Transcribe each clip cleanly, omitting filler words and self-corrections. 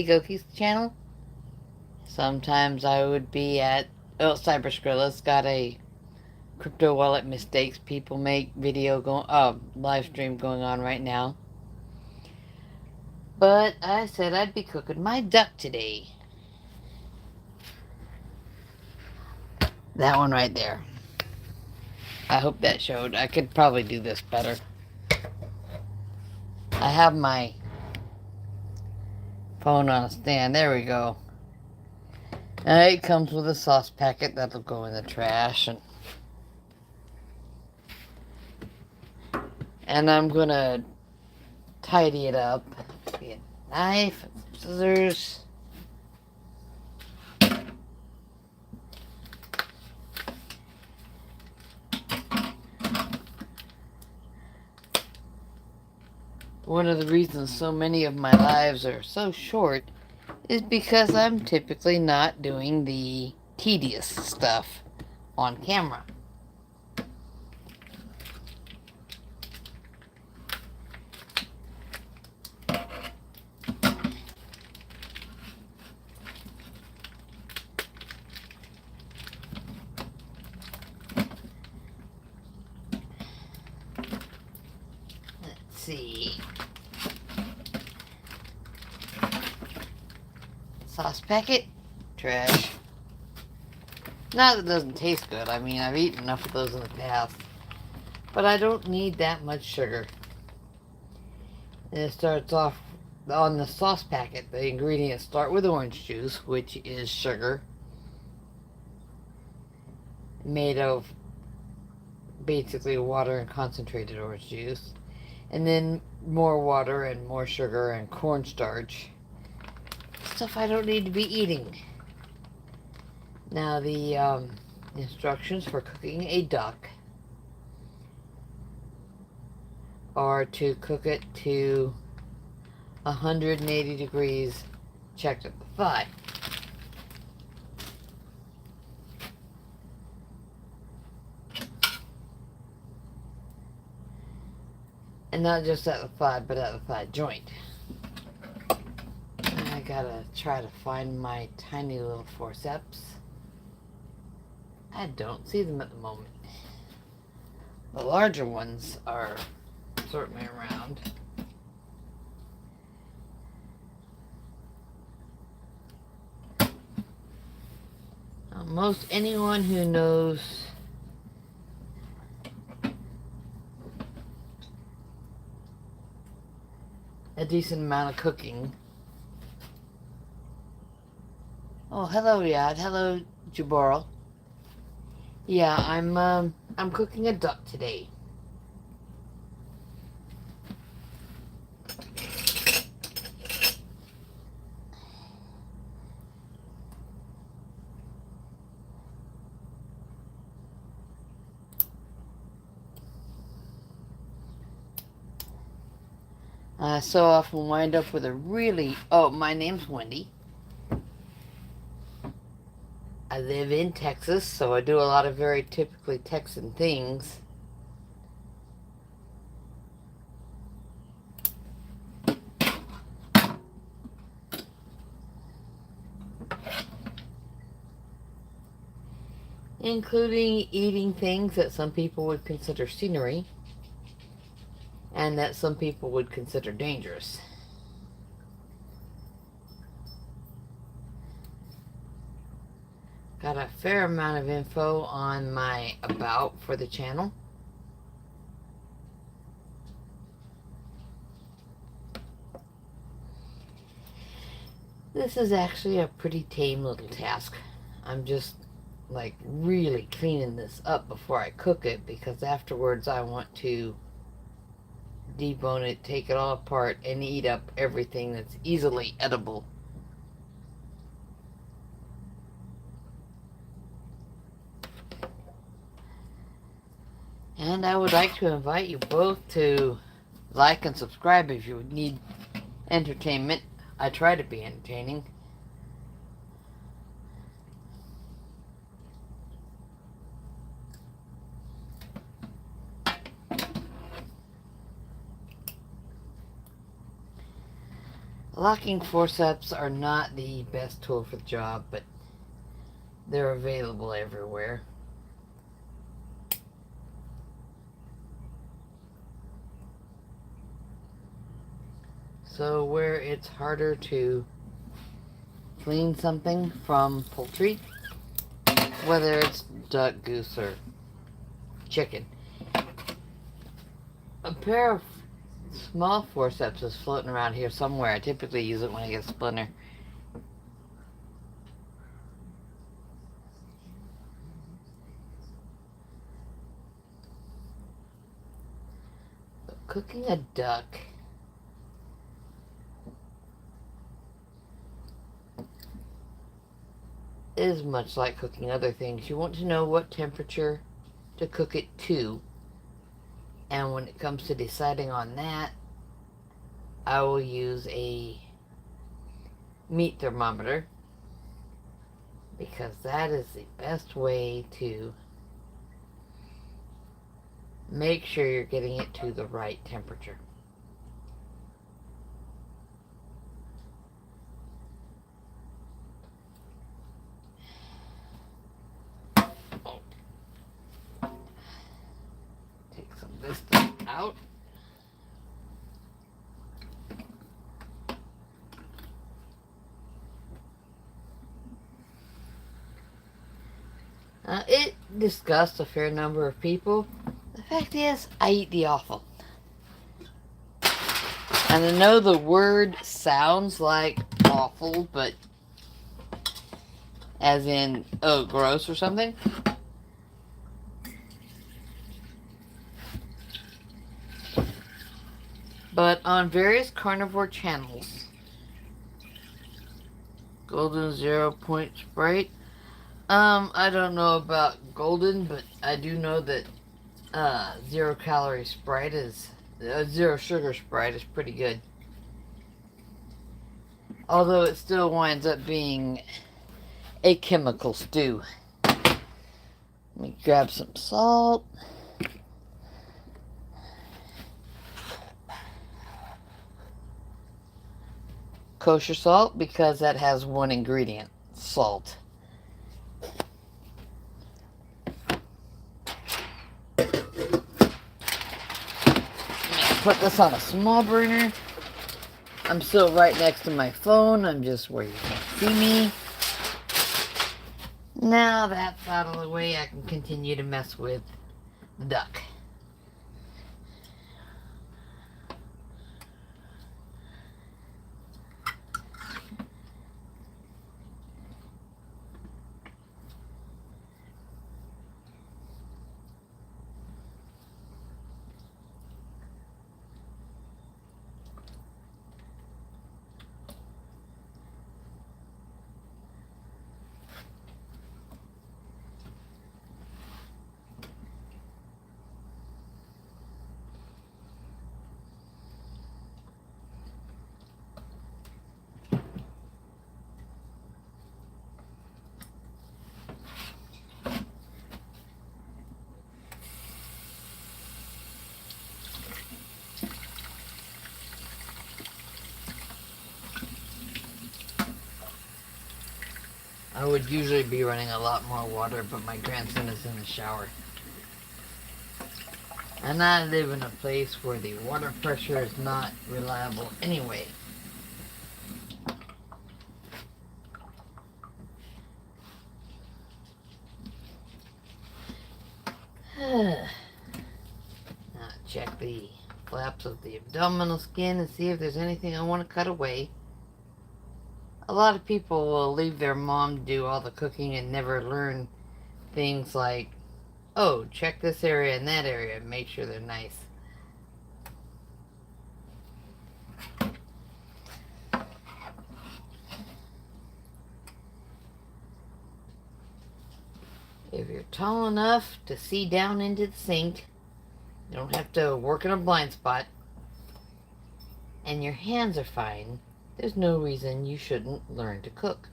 Goki's channel. Sometimes I would be at Cyberskrilla's got a crypto wallet mistakes people make video going live stream going on right now. But I said I'd be cooking my duck today. That one right there. I hope that showed. I could probably do this better. I have my phone on a stand. There we go. It comes with a sauce packet that'll go in the trash, and I'm gonna tidy it up. Get a knife, scissors. One of the reasons so many of my lives are so short is because I'm typically not doing the tedious stuff on camera. Let's see. Sauce packet, trash. Not that it doesn't taste good. I mean, I've eaten enough of those in the past. But I don't need that much sugar. And it starts off on the sauce packet. The ingredients start with orange juice, which is sugar made of basically water and concentrated orange juice. And then more water and more sugar and cornstarch. Stuff I don't need to be eating. Now the instructions for cooking a duck are to cook it to 180 degrees, checked at the thigh. And not just at the thigh, but at the thigh joint. I gotta try to find my tiny little forceps. I don't see them at the moment. The larger ones are certainly around. Most anyone who knows a decent amount of cooking. Oh, hello, Yad. Hello, Jaboral. Yeah, I'm cooking a duck today. I so often wind up with a really... Oh, my name's Wendy. I live in Texas, so I do a lot of very typically Texan things. Including eating things that some people would consider scenery and that some people would consider dangerous. Got a fair amount of info on my about for the channel. This is actually a pretty tame little task. I'm just like really cleaning this up before I cook it, because afterwards I want to debone it, take it all apart, and eat up everything that's easily edible. And I would like to invite you both to like and subscribe if you need entertainment. I try to be entertaining. A Locking forceps are not the best tool for the job, but they're available everywhere. So where it's harder to clean something from poultry, whether it's duck, goose, or chicken, a pair of small forceps is floating around here somewhere. I typically use it when I get a splinter. But cooking a duck is much like cooking other things. You want to know what temperature to cook it to, and when it comes to deciding on that, I will use a meat thermometer, because that is the best way to make sure you're getting it to the right temperature. Take some of this stuff out. It disgusts a fair number of people. The fact is, I eat the offal. And I know the word sounds like awful, but as in, oh, gross or something. But on various carnivore channels, Golden 0 Point Sprite. I don't know about Golden, but I do know that 0-calorie Sprite is, zero sugar Sprite is pretty good. Although it still winds up being a chemical stew. Let me grab some salt. Kosher salt, because that has one ingredient, salt. Put this on a small burner. I'm still right next to my phone. I'm just where you can't see me. Now that's out of the way, I can continue to mess with the duck. I would usually be running a lot more water, but my grandson is in the shower. And I live in a place where the water pressure is not reliable anyway. Now check the flaps of the abdominal skin and see if there's anything I want to cut away. A lot of people will leave their mom do all the cooking and never learn things like, oh, check this area and that area and make sure they're nice. If you're tall enough to see down into the sink, you don't have to work in a blind spot, and your hands are fine, there's no reason you shouldn't learn to cook.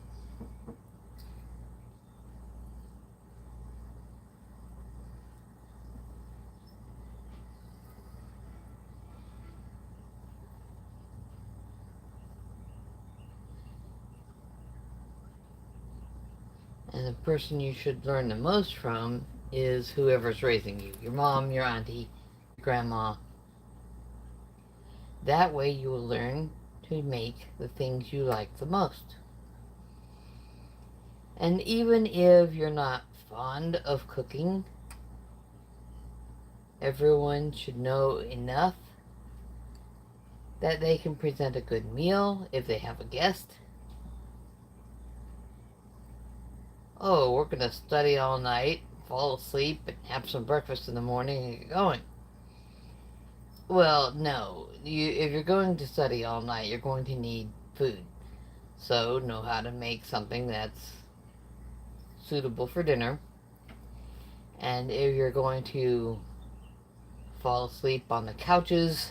And the person you should learn the most from is whoever's raising you. Your mom, your auntie, your grandma. That way you will learn to make the things you like the most. And even if you're not fond of cooking, everyone should know enough that they can present a good meal if they have a guest. Oh, we're going to study all night, fall asleep, and have some breakfast in the morning and get going. Well, no. If you're going to study all night, you're going to need food. So, know how to make something that's suitable for dinner. And if you're going to fall asleep on the couches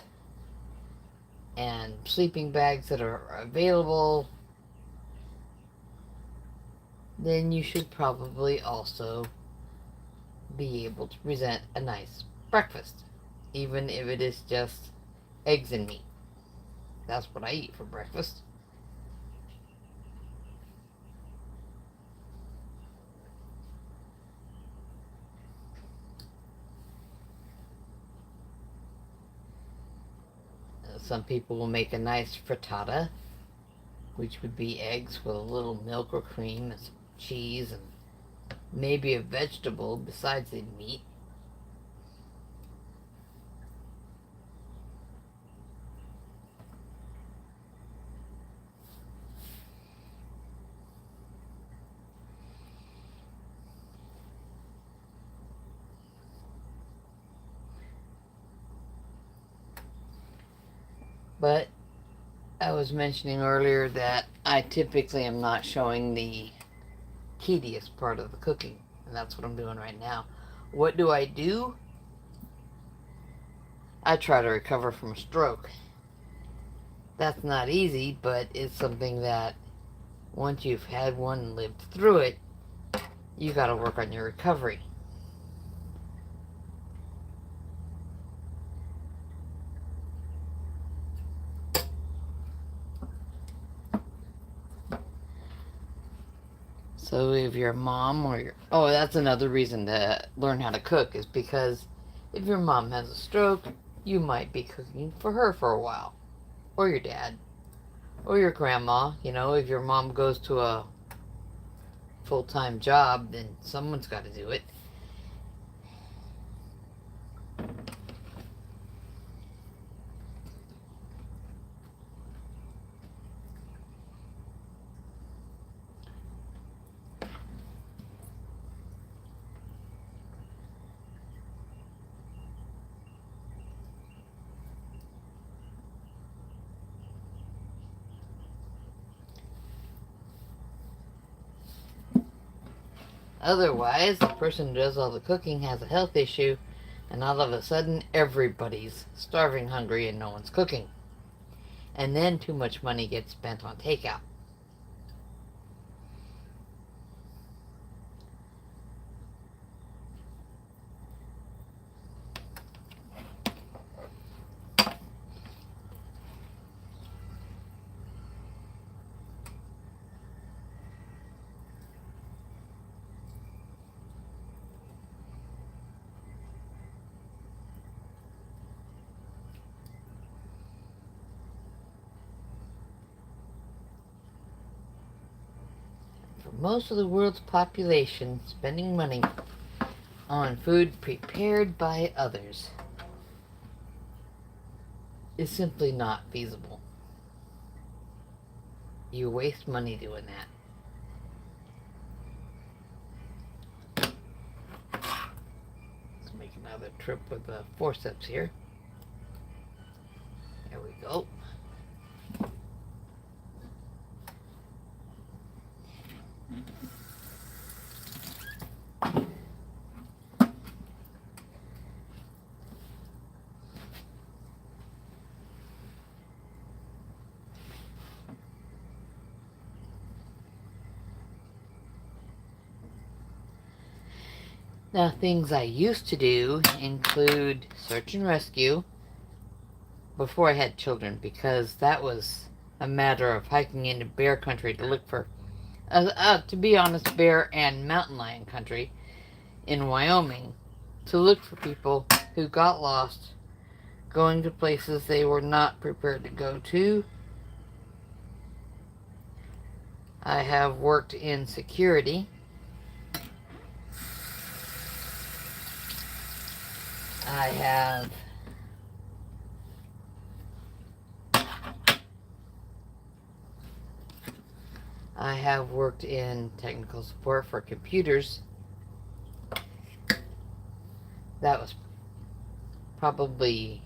and sleeping bags that are available, then you should probably also be able to present a nice breakfast, even if it is just eggs and meat. That's what I eat for breakfast. Some people will make a nice frittata, which would be eggs with a little milk or cream and some cheese and maybe a vegetable besides the meat. But I was mentioning earlier that I typically am not showing the tedious part of the cooking, and that's what I'm doing right now. What do? I try to recover from a stroke. That's not easy, but it's something that once you've had one and lived through it, you got to work on your recovery. So if your mom or your... Oh, that's another reason to learn how to cook, is because if your mom has a stroke, you might be cooking for her for a while. Or your dad. Or your grandma. You know, if your mom goes to a full-time job, then someone's got to do it. Otherwise, the person who does all the cooking has a health issue, and all of a sudden, everybody's starving hungry and no one's cooking. And then too much money gets spent on takeout. For most of the world's population, spending money on food prepared by others is simply not feasible. You waste money doing that. Let's make another trip with the forceps here. There we go. Now, things I used to do include search and rescue before I had children, because that was a matter of hiking into bear country to look for to be honest, bear and mountain lion country in Wyoming to look for people who got lost going to places they were not prepared to go to. I have worked in security. I have worked in technical support for computers. That was probably,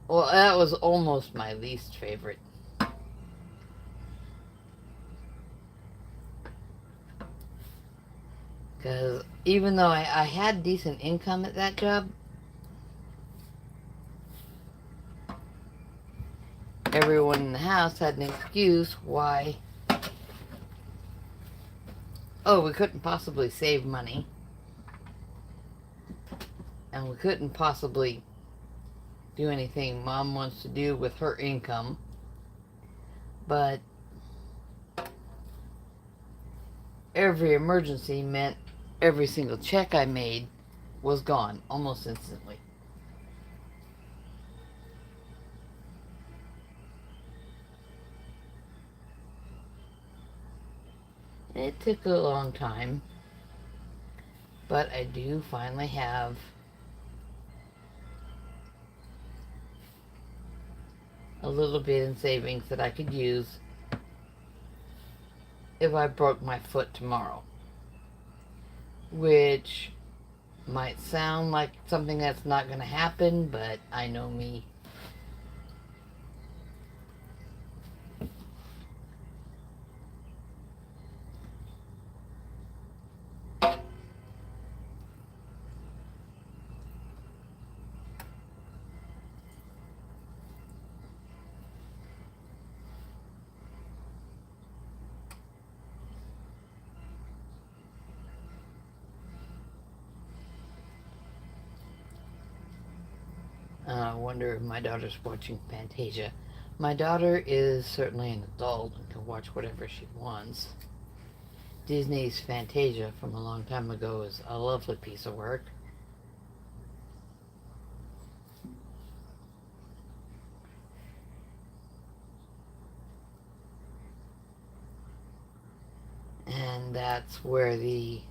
well, that was almost my least favorite. Because even though I had decent income at that job, everyone in the house had an excuse why, oh, we couldn't possibly save money. And we couldn't possibly do anything Mom wants to do with her income. But every emergency meant every single check I made was gone almost instantly. It took a long time, but I do finally have a little bit in savings that I could use if I broke my foot tomorrow. Which might sound like something that's not going to happen, but I know me. I wonder if my daughter's watching Fantasia. My daughter is certainly an adult and can watch whatever she wants. Disney's Fantasia from a long time ago is a lovely piece of work. And that's where the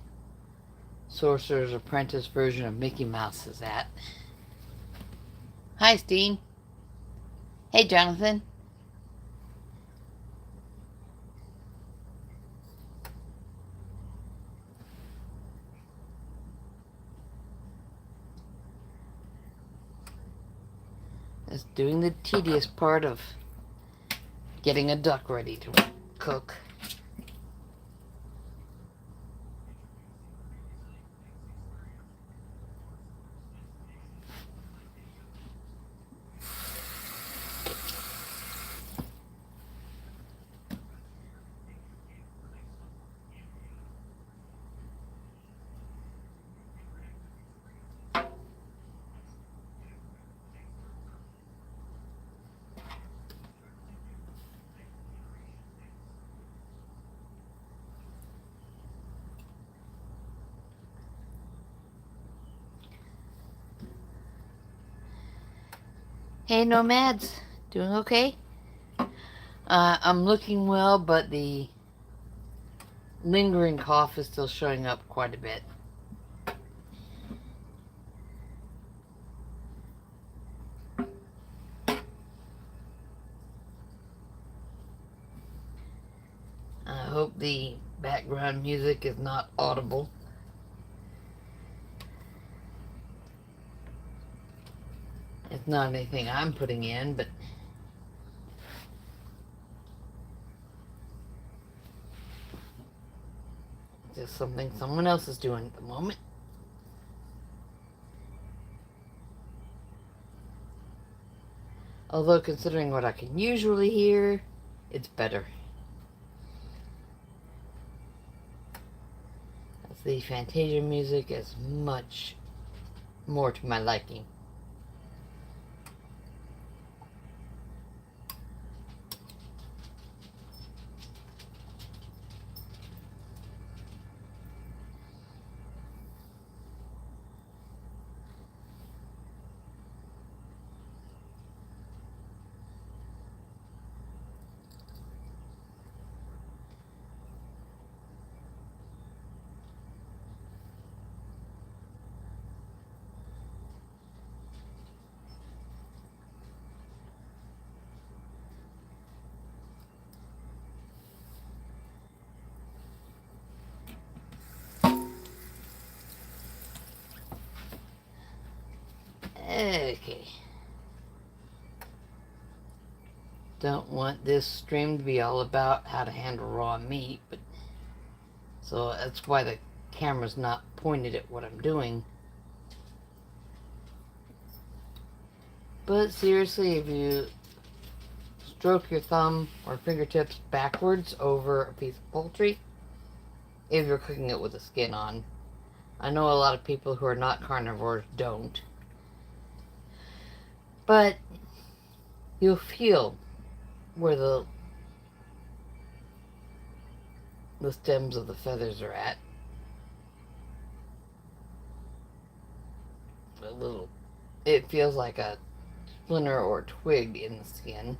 Sorcerer's Apprentice version of Mickey Mouse is at. Hi, Steen. Hey, Jonathan. That's doing the tedious part of getting a duck ready to cook. Hey, Nomads. Doing okay? I'm looking well, but the lingering cough is still showing up quite a bit. I hope the background music is not audible. It's not anything I'm putting in, but just something someone else is doing at the moment. Although, considering what I can usually hear, it's better. As the Fantasia music is much more to my liking. Okay. Don't want this stream to be all about how to handle raw meat, but so that's why the camera's not pointed at what I'm doing. But seriously, if you stroke your thumb or fingertips backwards over a piece of poultry, if you're cooking it with the skin on. I know a lot of people who are not carnivores don't. But you'll feel where the stems of the feathers are at. A little, it feels like a splinter or twig in the skin.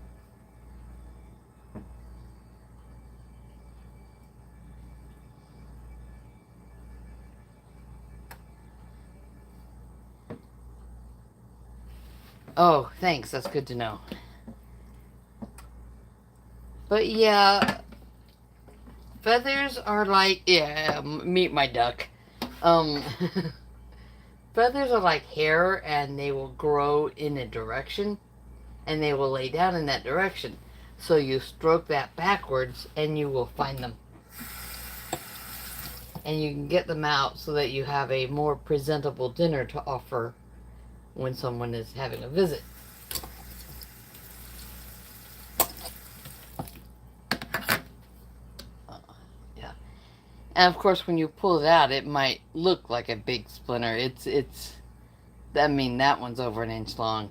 Oh, thanks. That's good to know. But yeah, feathers are like, yeah, meet my duck. Feathers are like hair, and they will grow in a direction, and they will lay down in that direction. So you stroke that backwards, and you will find them. And you can get them out so that you have a more presentable dinner to offer when someone is having a visit. Yeah. And of course, when you pull it out, it might look like a big splinter. I mean, that one's over an inch long.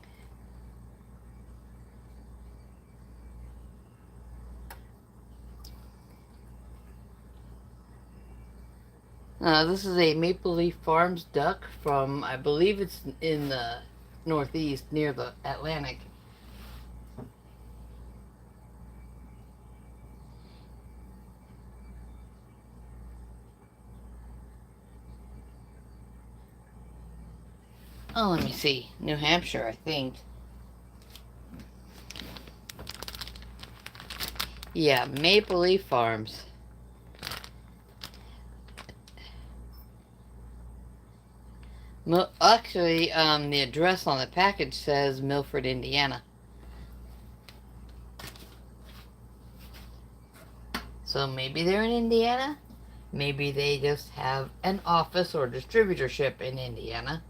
This is a Maple Leaf Farms duck from, I believe it's in the Northeast near the Atlantic. Oh, let me see. New Hampshire, I think. Yeah, Maple Leaf Farms. Actually, the address on the package says Milford, Indiana. So maybe they're in Indiana. Maybe they just have an office or distributorship in Indiana.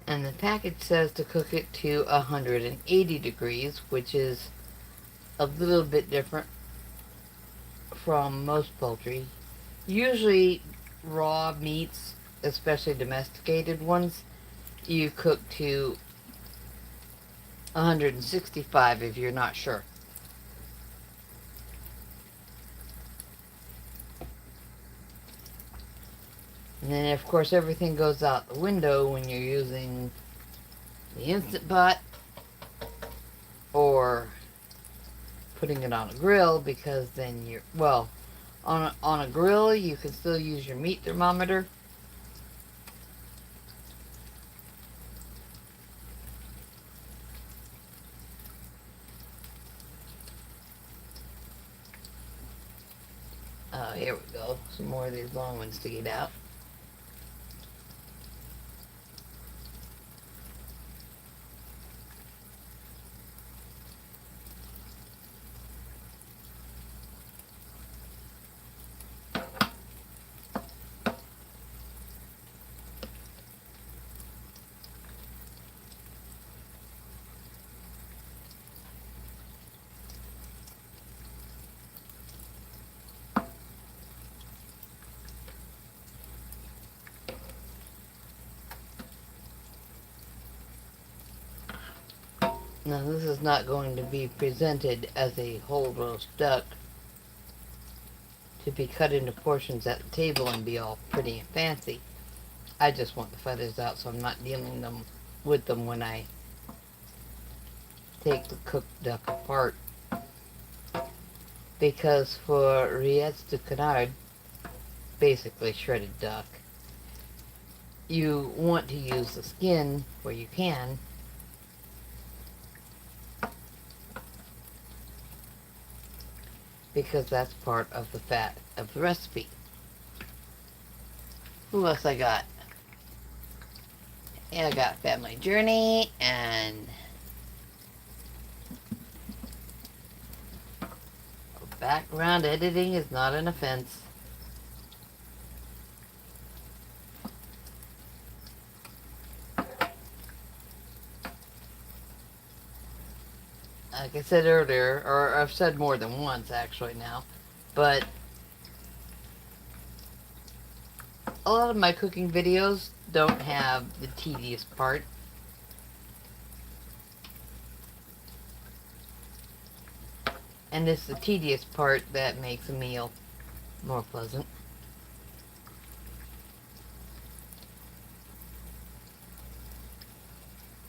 And the package says to cook it to 180 degrees, which is a little bit different from most poultry. Usually raw meats, especially domesticated ones, you cook to 165 if you're not sure. And then, of course, everything goes out the window when you're using the Instant Pot or putting it on a grill, because then you're, well, on a grill you can still use your meat thermometer. Oh, here we go. Some more of these long ones to get out. Now, this is not going to be presented as a whole roast duck to be cut into portions at the table and be all pretty and fancy. I just want the feathers out, so I'm not dealing with them when I take the cooked duck apart. Because for rillettes de canard, basically shredded duck, you want to use the skin where you can, because that's part of the fat of the recipe. Who else I got? Yeah, I got Family Journey, and background editing is not an offense. Like I said earlier, or I've said more than once actually now, but a lot of my cooking videos don't have the tedious part. And it's the tedious part that makes a meal more pleasant.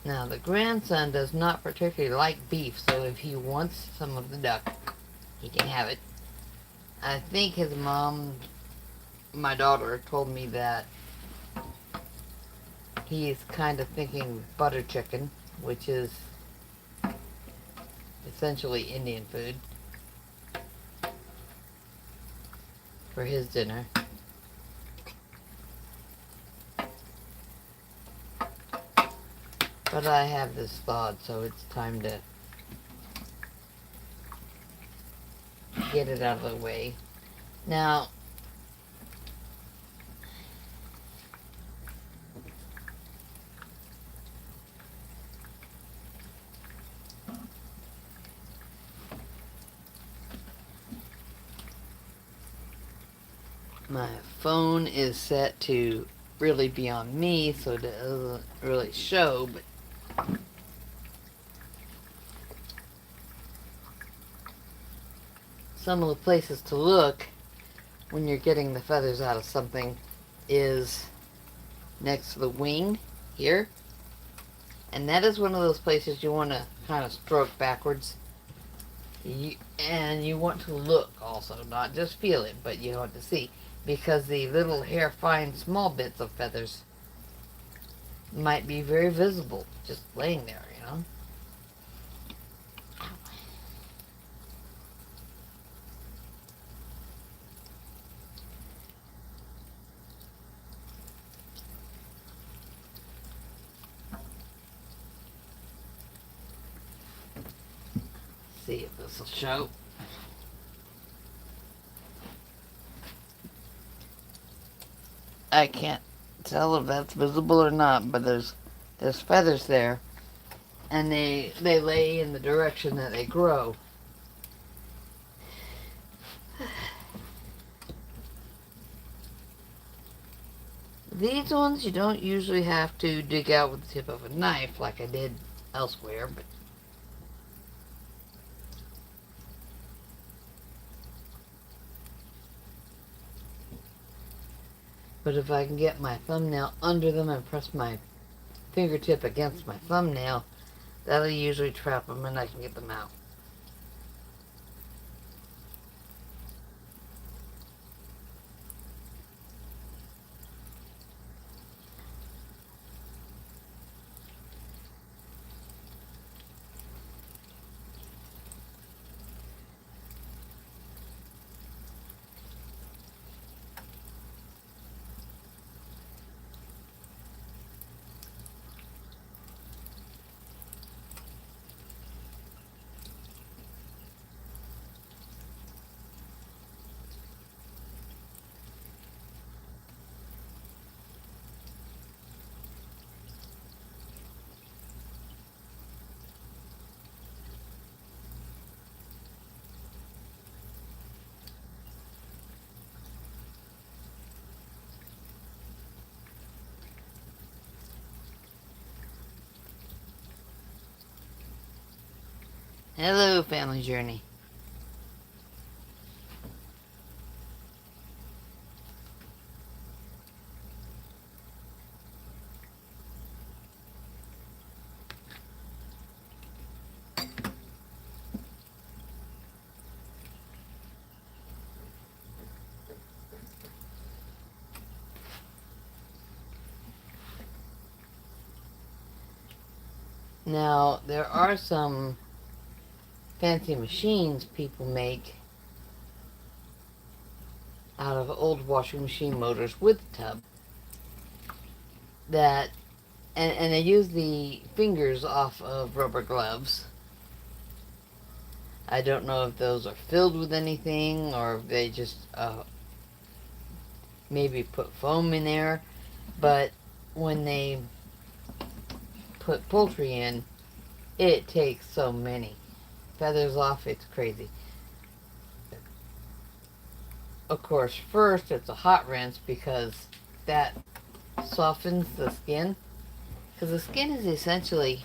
Now, the grandson does not particularly like beef, so if he wants some of the duck, he can have it. I think his mom, my daughter, told me that he's kind of thinking butter chicken, which is essentially Indian food, for his dinner. But I have this thawed, so it's time to get it out of the way. Now, my phone is set to really be on me, so it doesn't really show, but some of the places to look when you're getting the feathers out of something is next to the wing here. And that is one of those places you want to kind of stroke backwards. And you want to look also, not just feel it, but you want to see. Because the little hair fine small bits of feathers might be very visible just laying there, you know. See if this will show. I can't tell if that's visible or not, but there's feathers there, and they lay in the direction that they grow. These ones you don't usually have to dig out with the tip of a knife like I did elsewhere, but if I can get my thumbnail under them and press my fingertip against my thumbnail, that'll usually trap them and I can get them out. Hello, Family Journey. Now, there are some fancy machines people make out of old washing machine motors with a tub that, and they use the fingers off of rubber gloves. I don't know if those are filled with anything or if they just maybe put foam in there, but when they put poultry in, it takes so many feathers off, it's crazy. Of course, first it's a hot rinse because that softens the skin. Because the skin is essentially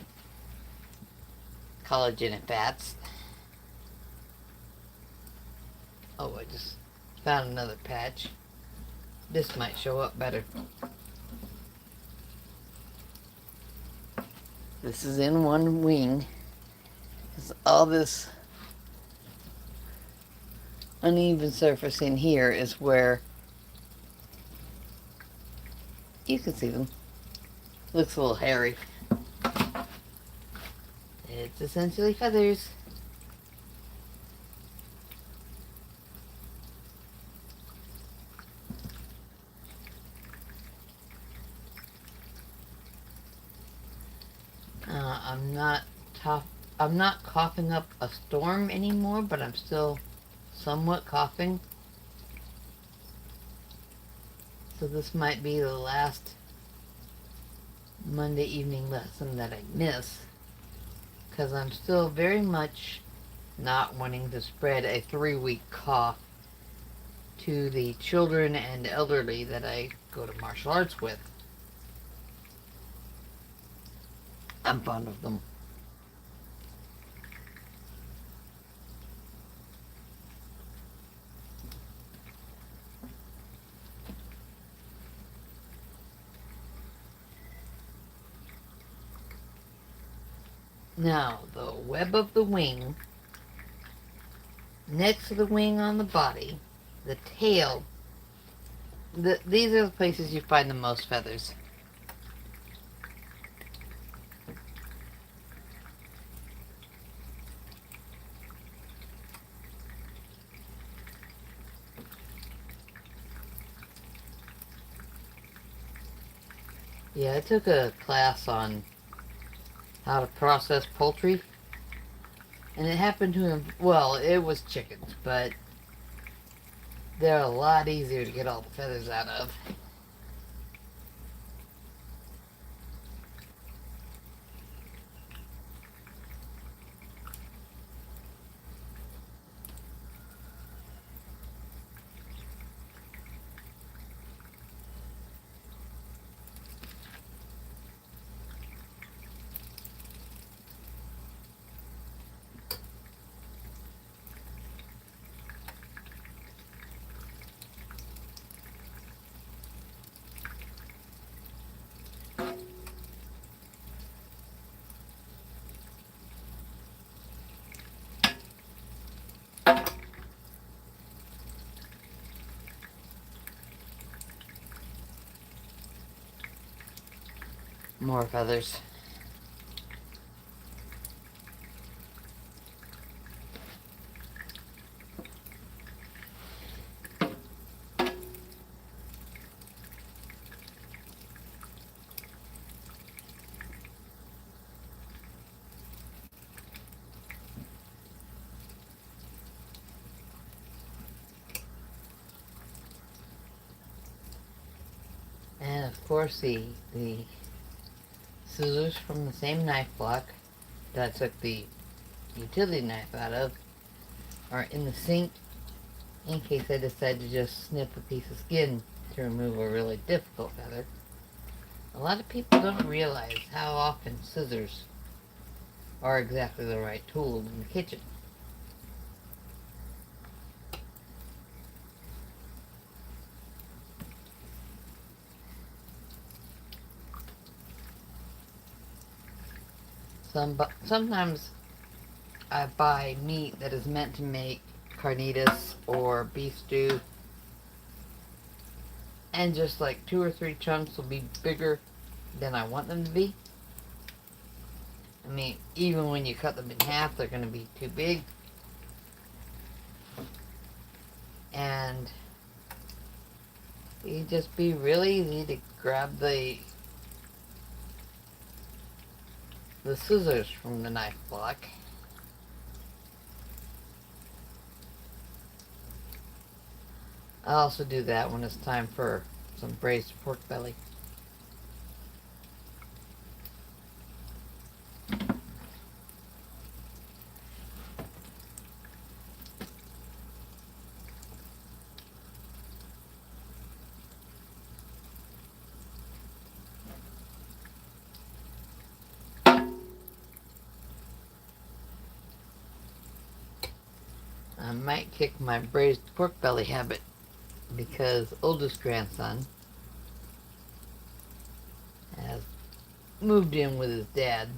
collagen and fats. Oh, I just found another patch. This might show up better. This is in one wing. All this uneven surface in here is where you can see them. Looks a little hairy. It's essentially feathers. I'm not tough. I'm not coughing up a storm anymore, but I'm still somewhat coughing. So this might be the last Monday evening lesson that I miss, because I'm still very much not wanting to spread a 3-week cough to the children and elderly that I go to martial arts with. I'm fond of them. Now, the web of the wing, next to the wing on the body, the tail, these are the places you find the most feathers. Yeah, I took a class on how to process poultry, and it happened to him. Well, it was chickens, but they're a lot easier to get all the feathers out of. More feathers. And of course the scissors from the same knife block that I took the utility knife out of are in the sink in case I decide to just snip a piece of skin to remove a really difficult feather. A lot of people don't realize how often scissors are exactly the right tool in the kitchen. Sometimes I buy meat that is meant to make carnitas or beef stew, and just like 2 or 3 chunks will be bigger than I want them to be. I mean, even when you cut them in half, they're going to be too big. And you just be really easy to grab the scissors from the knife block. I also do that when it's time for some braised pork belly. I might kick my braised pork belly habit because oldest grandson has moved in with his dad.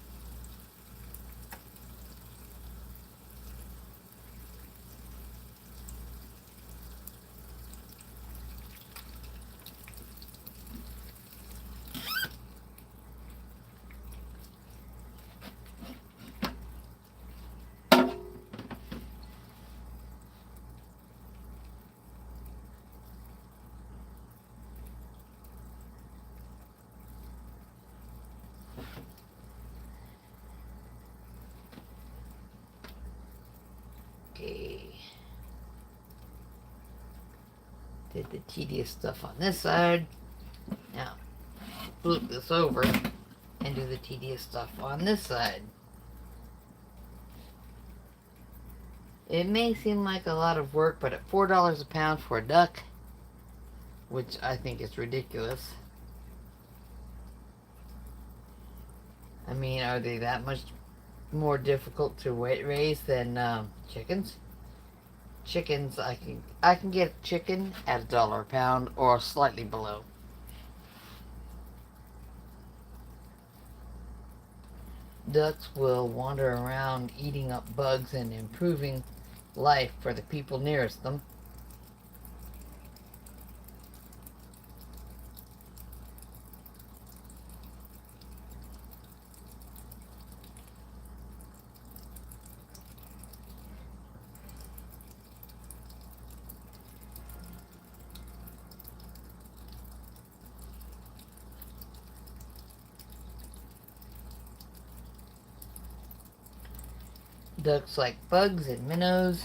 Okay. Did the tedious stuff on this side. Now, flip this over and do the tedious stuff on this side. It may seem like a lot of work, but at $4 a pound for a duck, which I think is ridiculous. I mean, are they that much more difficult to raise than chickens? Chickens, I can get a chicken at $1 a pound or slightly below. Ducks will wander around eating up bugs and improving life for the people nearest them. Ducks like bugs and minnows.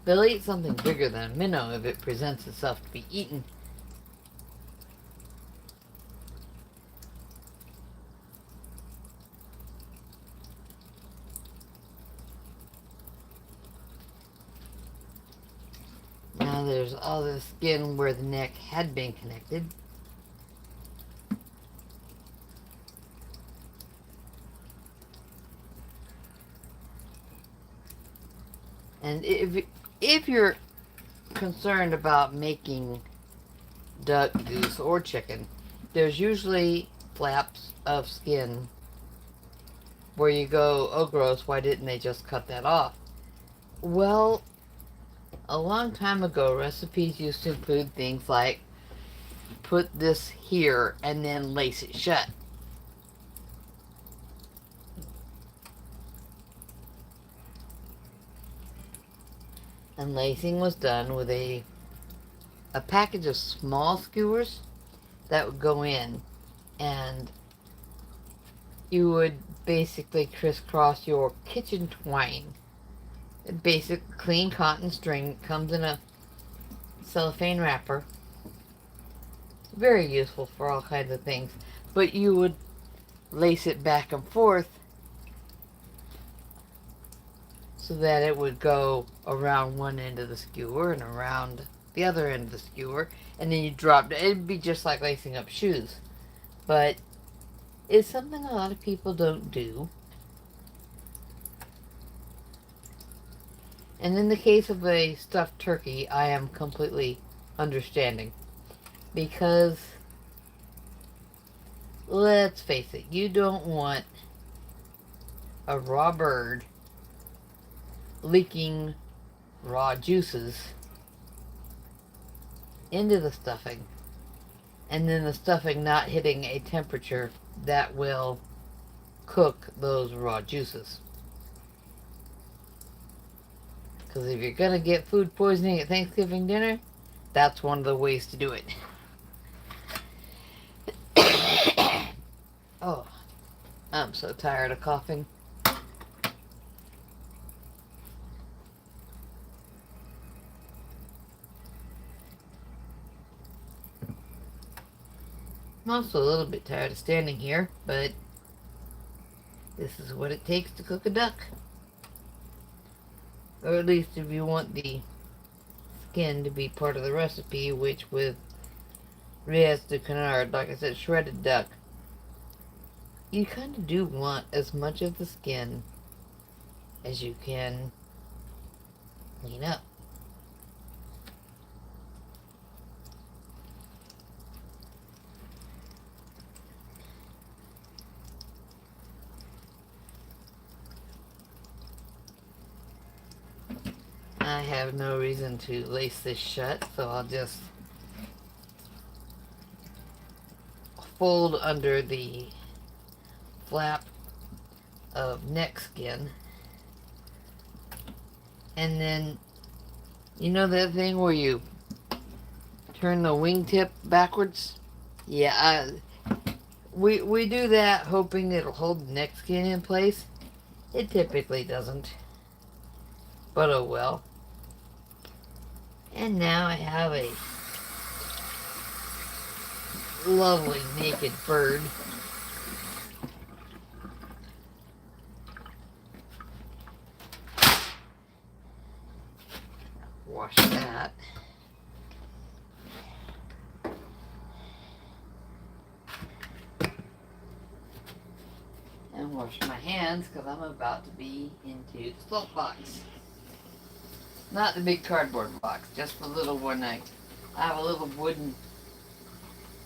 They'll eat something bigger than a minnow if it presents itself to be eaten. Now there's all the skin where the neck had been connected. And if you're concerned about making duck, goose, or chicken, there's usually flaps of skin where you go, oh gross, why didn't they just cut that off? Well, a long time ago, recipes used to include things like put this here and then lace it shut. And lacing was done with a package of small skewers that would go in, and you would basically crisscross your kitchen twine. Basic clean cotton string comes in a cellophane wrapper. Very useful for all kinds of things. But you would lace it back and forth so that it would go around one end of the skewer and around the other end of the skewer, and then you drop it. It'd be just like lacing up shoes. But it's something a lot of people don't do. And in the case of a stuffed turkey, I am completely understanding. Because, let's face it, you don't want a raw bird leaking raw juices into the stuffing. and then the stuffing not hitting a temperature that will cook those raw juices. Because if you're gonna get food poisoning at Thanksgiving dinner, that's one of the ways to do it. Oh, I'm so tired of coughing. I'm also a little bit tired of standing here, but this is what it takes to cook a duck. Or at least if you want the skin to be part of the recipe, which with Res de Canard, like I said, shredded duck, you kind of do want as much of the skin as you can clean up. I have no reason to lace this shut, so I'll just fold under the flap of neck skin. And then, you know that thing where you turn the wingtip backwards? Yeah, we do that hoping it'll hold the neck skin in place. It typically doesn't. But oh well. And now I have a lovely naked bird. Wash that. And wash my hands because I'm about to be into the salt box. Not the big cardboard box, just the little one. I have a little wooden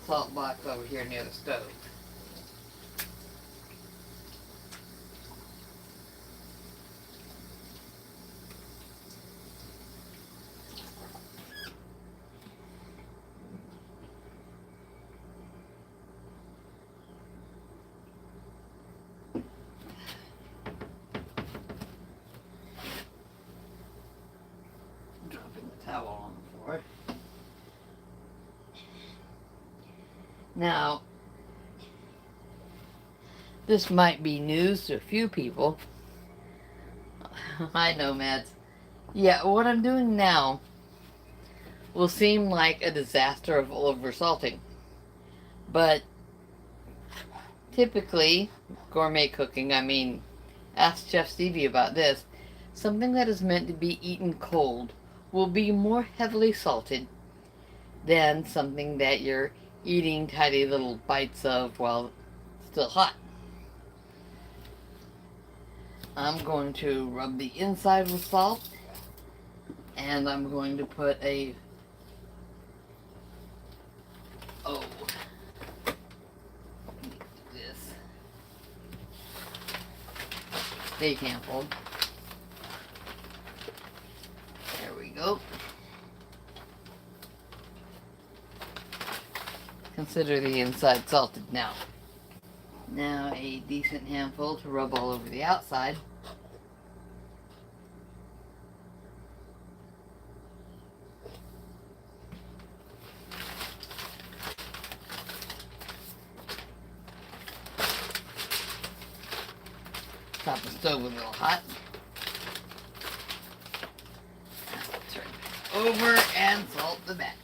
salt box over here near the stove. Dropping the towel on the floor. Now, this might be news to a few people. I know, Mads. Yeah, what I'm doing now will seem like a disaster of oversalting. But typically, gourmet cooking, I mean, ask Chef Stevie about this, something that is meant to be eaten cold will be more heavily salted than something that you're eating tiny little bites of while still hot. I'm going to rub the inside with salt, and I'm going to put a this big handful. There we go. Consider the inside salted now. Now a decent handful to rub all over the outside. Top the stove a little hot. Turn it over and salt the back.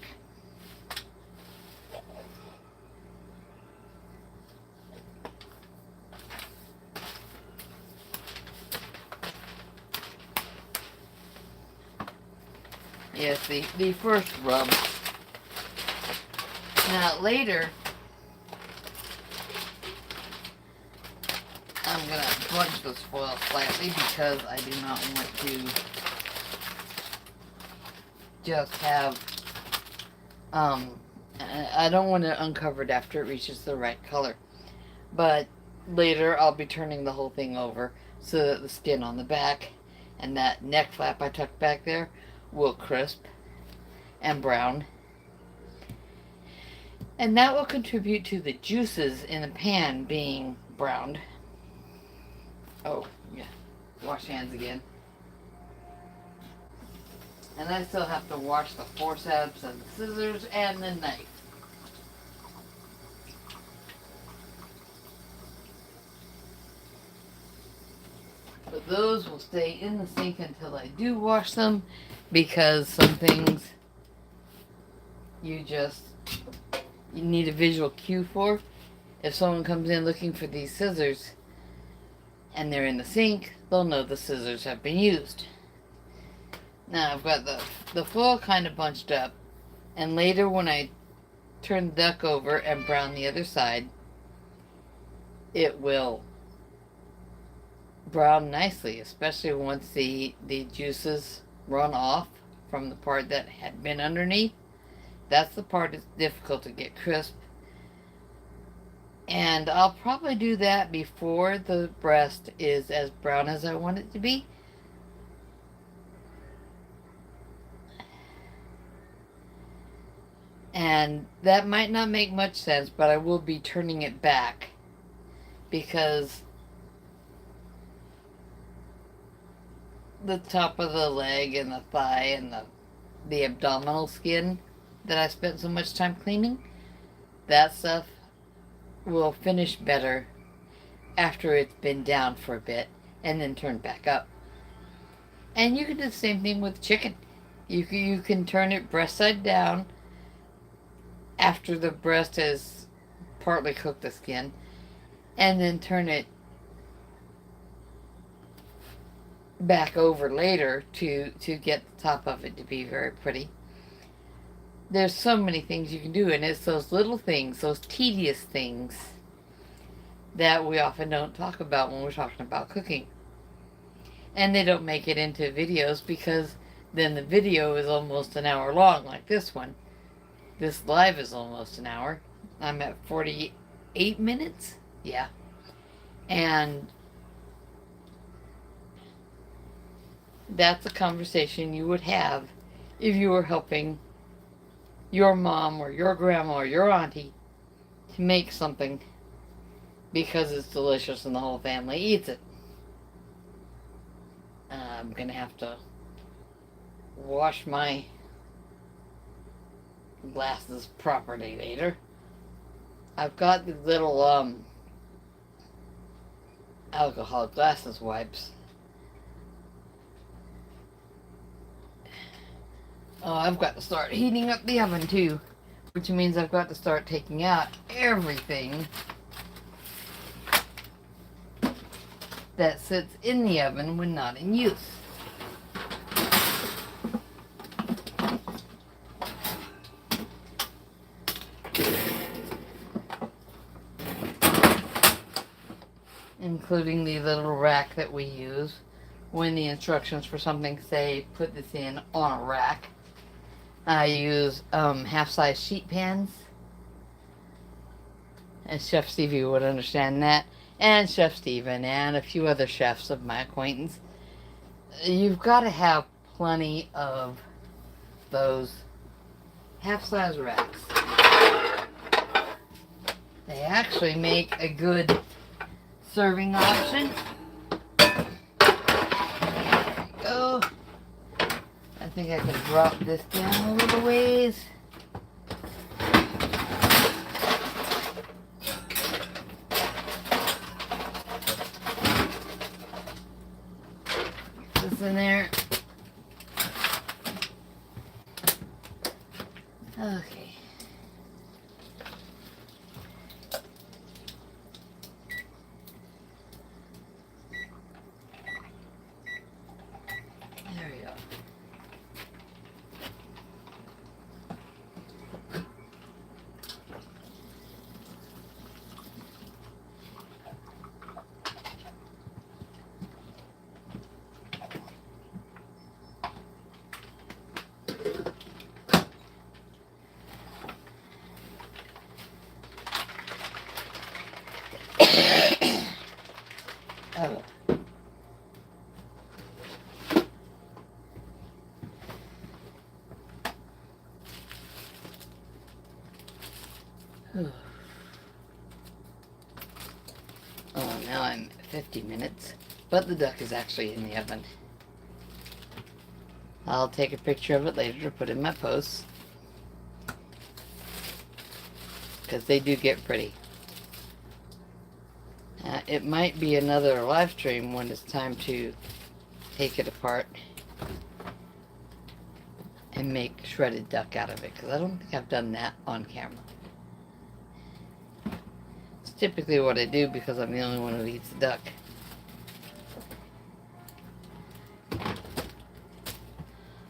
Yes, the first rub. Now later, I'm going to bunch this foil slightly because I do not want to just have, I don't want it uncovered after it reaches the right color. But later I'll be turning the whole thing over so that the skin on the back and that neck flap I tucked back there will crisp and brown. And that will contribute to the juices in the pan being browned. Oh, yeah. Wash hands again. And I still have to wash the forceps and the scissors and the knife. But those will stay in the sink until I do wash them, because some things you need a visual cue for. If someone comes in looking for these scissors and they're in the sink, they'll know the scissors have been used. Now I've got the foil kind of bunched up, and later when I turn the duck over and brown the other side, it will brown nicely, especially once the juices run off from the part that had been underneath. That's the part that's difficult to get crisp. And I'll probably do that before the breast is as brown as I want it to be. And that might not make much sense, but I will be turning it back, because the top of the leg and the thigh and the abdominal skin that I spent so much time cleaning, that stuff will finish better after it's been down for a bit and then turned back up. And you can do the same thing with chicken. You can turn it breast side down after the breast has partly cooked the skin, and then turn it back over later to get the top of it to be very pretty. There's so many things you can do, and it's those little things, those tedious things, that we often don't talk about when we're talking about cooking. And they don't make it into videos, because then the video is almost an hour long, like this one. This live is almost an hour. I'm at 48 minutes? Yeah. And that's a conversation you would have if you were helping your mom or your grandma or your auntie to make something because it's delicious and the whole family eats it. I'm gonna have to wash my glasses properly later. I've got these little alcohol glasses wipes. Oh, I've got to start heating up the oven too, which means I've got to start taking out everything that sits in the oven when not in use. Including the little rack that we use when the instructions for something say put this in on a rack. I use half-size sheet pans, and Chef Stevie would understand that, and Chef Steven and a few other chefs of my acquaintance. You've got to have plenty of those half-size racks. They actually make a good serving option. There we go. I think I can drop this down a little ways. Get this in there. Okay. Oh, now I'm at 50 minutes, but the duck is actually in the oven. I'll take a picture of it later to put in my posts, because they do get pretty. It might be another live stream when it's time to take it apart and make shredded duck out of it, because I don't think I've done that on camera. It's typically what I do because I'm the only one who eats the duck.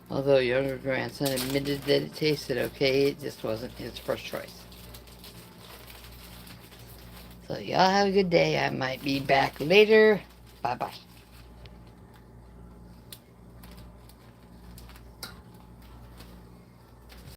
Although younger grandson admitted that it tasted okay, it just wasn't his first choice. So y'all have a good day. I might be back later. Bye-bye.